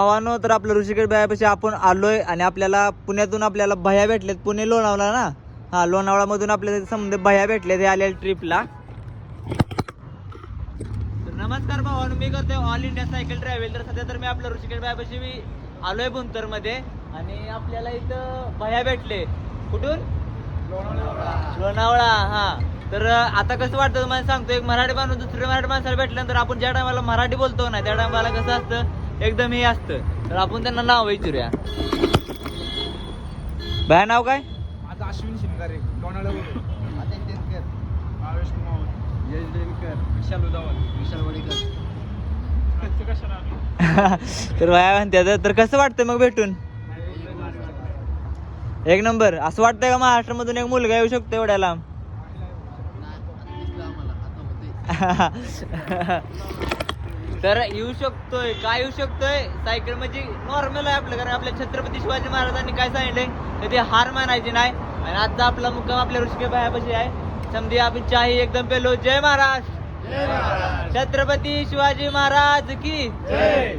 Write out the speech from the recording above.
भावानो, तर आपलं ऋषिकेश भैयापाशी आपण आलोय आणि आपल्याला पुण्यातून आपल्याला भैया भेटलेत. पुणे लोणावळा ना, हा लोणावळा मधून आपल्याला समजा भैया भेटले ते आले ट्रिपला. तर नमस्कार भावानो, मी करतोय ऑल इंडिया सायकल ट्रॅव्हल. तर सध्या तर मी आपल्या ऋषिकेश भैयापाशी मी आलोय बुंतर मध्ये आणि आपल्याला इथं भैया भेटले. कुठून? लोणावळा. हा, तर आता कसं वाटतं तुम्हाला सांगतो. एक मराठी माणूस दुसऱ्या मराठी माणसाला भेटल्यानंतर आपण ज्या टायमाला मराठी बोलतो ना, त्या टायमाला कसं असतं, एकदम हे असतं. तर आपण त्यांना नाव विचारूया. भैया नाव काय? माझं अश्विन शिंगारे, लोणावळ्यावरून. भावेश कुमार, यश देनकर, विशाल उदावल, विशाल वडीकर. कशाला आम्ही? तर भैया म्हणते तर कसं वाटतं मग भेटून? एक नंबर. असं वाटतंय का महाराष्ट्रामधून एक मुलगा येऊ शकतो एवढ्या लांब? तर येऊ शकतोय. काय येऊ शकतोय? सायकल म्हणजे नॉर्मल आहे आपलं. कारण आपल्या छत्रपती शिवाजी महाराजांनी काय सांगितलंय, कधी हार मानायची नाही. आणि आता आपला मुक्काम आपल्या ऋषिकेश भैयापाशी आहे. समधी आपण चाही एकदम पेलो. जय महाराज, छत्रपती शिवाजी महाराज की जय.